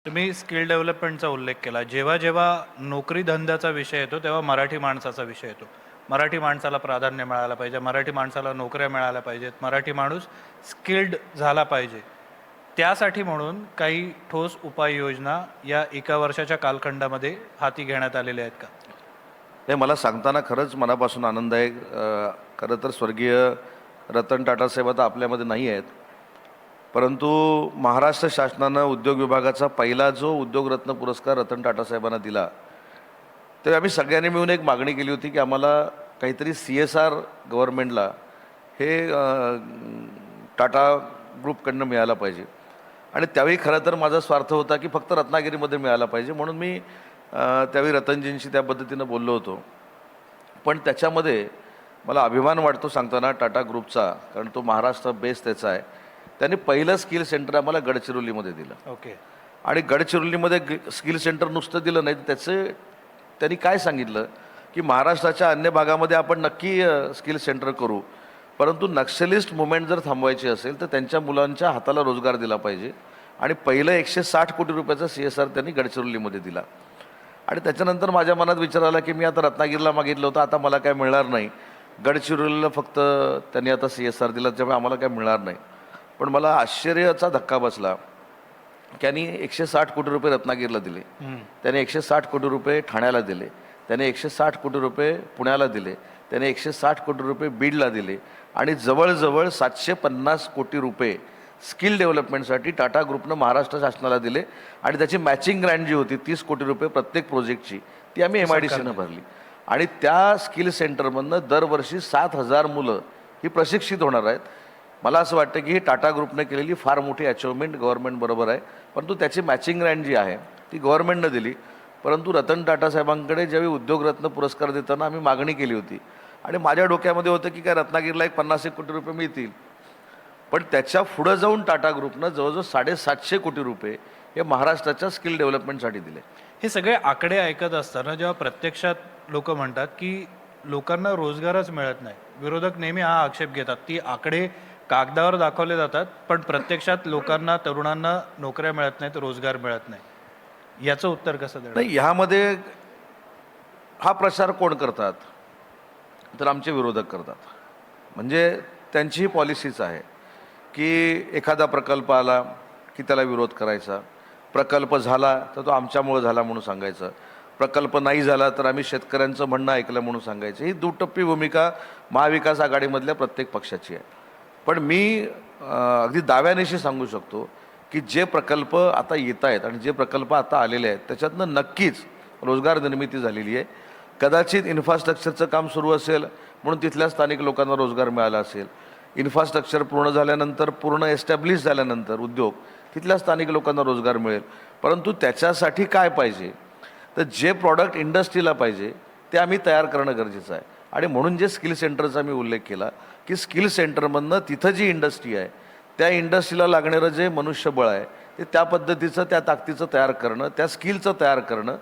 तुम्ही स्किल डेव्हलपमेंटचा उल्लेख केला. जेव्हा जेव्हा नोकरी धंद्याचा विषय येतो, तेव्हा मराठी माणसाचा विषय येतो. मराठी माणसाला प्राधान्य मिळालं पाहिजे, मराठी माणसाला नोकऱ्या मिळाल्या पाहिजेत, मराठी माणूस स्किल्ड झाला पाहिजे. त्यासाठी म्हणून काही ठोस उपाययोजना या एका वर्षाच्या कालखंडामध्ये हाती घेण्यात आलेल्या आहेत का? हे मला सांगताना खरंच मनापासून आनंद आहे. खरं तर स्वर्गीय रतन टाटासाहेब आता आपल्यामध्ये नाही आहेत, परंतु महाराष्ट्र शासनानं उद्योग विभागाचा पहिला जो उद्योगरत्न पुरस्कार रतन टाटासाहेबांना दिला, तेव्हा आम्ही सगळ्यांनी मिळून एक मागणी केली होती की आम्हाला काहीतरी CSR गव्हर्नमेंटला हे टाटा ग्रुपकडनं मिळालं पाहिजे. आणि त्यावेळी खरं तर माझा स्वार्थ होता की फक्त रत्नागिरीमध्ये मिळाला पाहिजे, म्हणून मी त्यावेळी रतनजींशी त्या पद्धतीनं बोललो होतो. पण त्याच्यामध्ये मला अभिमान वाटतो सांगताना टाटा ग्रुपचा, कारण तो महाराष्ट्र बेस त्याचा आहे. त्यांनी पहिलं स्किल सेंटर आम्हाला गडचिरोलीमध्ये दिलं. ओके. आणि गडचिरोलीमध्ये स्किल सेंटर नुसतं दिलं नाही, तर त्यांनी काय सांगितलं की महाराष्ट्राच्या अन्य भागामध्ये आपण नक्की स्किल सेंटर करू, परंतु नक्षलिस्ट मुवमेंट जर थांबवायची असेल तर त्यांच्या मुलांच्या हाताला रोजगार दिला पाहिजे. आणि पहिलं 160 कोटी रुपयाचा CSR त्यांनी गडचिरोलीमध्ये दिला. आणि त्याच्यानंतर माझ्या मनात विचार आला की मी आता रत्नागिरीला मागितलं होतं, आता मला काय मिळणार नाही. गडचिरोलीला फक्त त्यांनी आता CSR दिला, त्यामुळे आम्हाला काय मिळणार नाही. पण मला आश्चर्याचा धक्का बसला की त्यांनी 160 कोटी रुपये रत्नागिरीला दिले, त्याने 160 कोटी रुपये ठाण्याला दिले, त्याने 160 कोटी रुपये पुण्याला दिले, त्याने 160 कोटी रुपये बीडला दिले, आणि जवळजवळ 750 कोटी रुपये स्किल डेव्हलपमेंटसाठी टाटा ग्रुपनं महाराष्ट्र शासनाला दिले. आणि त्याची मॅचिंग ग्रँट जी होती 30 कोटी रुपये प्रत्येक प्रोजेक्टची, ती आम्ही MIDCनं भरली. आणि त्या स्किल सेंटरमधनं दरवर्षी 7,000 मुलं ही प्रशिक्षित होणार आहेत. मला असं वाटतं की ही टाटा ग्रुपने केलेली फार मोठी अचिव्हमेंट गव्हर्नमेंटबरोबर आहे, परंतु त्याची मॅचिंग ग्रँट जी आहे ती गव्हर्नमेंटनं दिली. परंतु रतन टाटासाहेबांकडे ज्यावेळी उद्योगरत्न पुरस्कार देताना आम्ही मागणी केली होती, आणि माझ्या डोक्यामध्ये होतं की काय रत्नागिरीला 50 कोटी रुपये मिळतील, पण त्याच्या पुढं जाऊन टाटा ग्रुपनं जवळजवळ 750 कोटी रुपये हे महाराष्ट्राच्या स्किल डेव्हलपमेंटसाठी दिले. हे सगळे आकडे ऐकत असताना जेव्हा प्रत्यक्षात लोक म्हणतात की लोकांना रोजगारच मिळत नाही, विरोधक नेहमी हा आक्षेप घेतात ती आकडे कागदावर दाखवले जातात, पण प्रत्यक्षात लोकांना, तरुणांना नोकऱ्या मिळत नाहीत, रोजगार मिळत नाही. याचं उत्तर कसं देणार? नाही, ह्यामध्ये हा प्रचार कोण करतात तर आमचे विरोधक करतात. म्हणजे त्यांची ही पॉलिसीच आहे की एखादा प्रकल्प आला की त्याला विरोध करायचा, प्रकल्प झाला तर तो आमच्यामुळं झाला म्हणून सांगायचं, प्रकल्प नाही झाला तर आम्ही शेतकऱ्यांचं म्हणणं ऐकलं म्हणून सांगायचं. ही दुटप्पी भूमिका महाविकास आघाडीमधल्या प्रत्येक पक्षाची आहे. पण मी अगदी दाव्यानिशी सांगू शकतो की जे प्रकल्प आता येत आहेत आणि जे प्रकल्प आता आलेले आहेत त्याच्यातनं नक्कीच रोजगार निर्मिती झालेली आहे. कदाचित इन्फ्रास्ट्रक्चरचं काम सुरू असेल म्हणून तिथल्या स्थानिक लोकांना रोजगार मिळाला असेल. इन्फ्रास्ट्रक्चर पूर्ण झाल्यानंतर, पूर्ण एस्टॅब्लिश झाल्यानंतर उद्योग, तिथल्या स्थानिक लोकांना रोजगार मिळेल. परंतु त्याच्यासाठी काय पाहिजे, तर जे प्रॉडक्ट इंडस्ट्रीला पाहिजे ते आम्ही तयार करणं गरजेचं आहे. आणि म्हणून जे स्किल सेंटरचा मी उल्लेख केला की स्किल सेंटरमधनं तिथं जी इंडस्ट्री आहे त्या इंडस्ट्रीला लागणारं जे मनुष्यबळ आहे ते त्या पद्धतीचं, त्या ताकदीचं तयार करणं, त्या स्किलचं तयार करणं,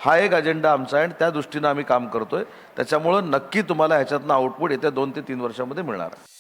हा एक अजेंडा आमचा आहे आणि त्या दृष्टीनं आम्ही काम करतो आहे. त्याच्यामुळं नक्की तुम्हाला ह्याच्यातनं आउटपुट येत्या 2 ते 3 वर्षामध्ये मिळणार आहे.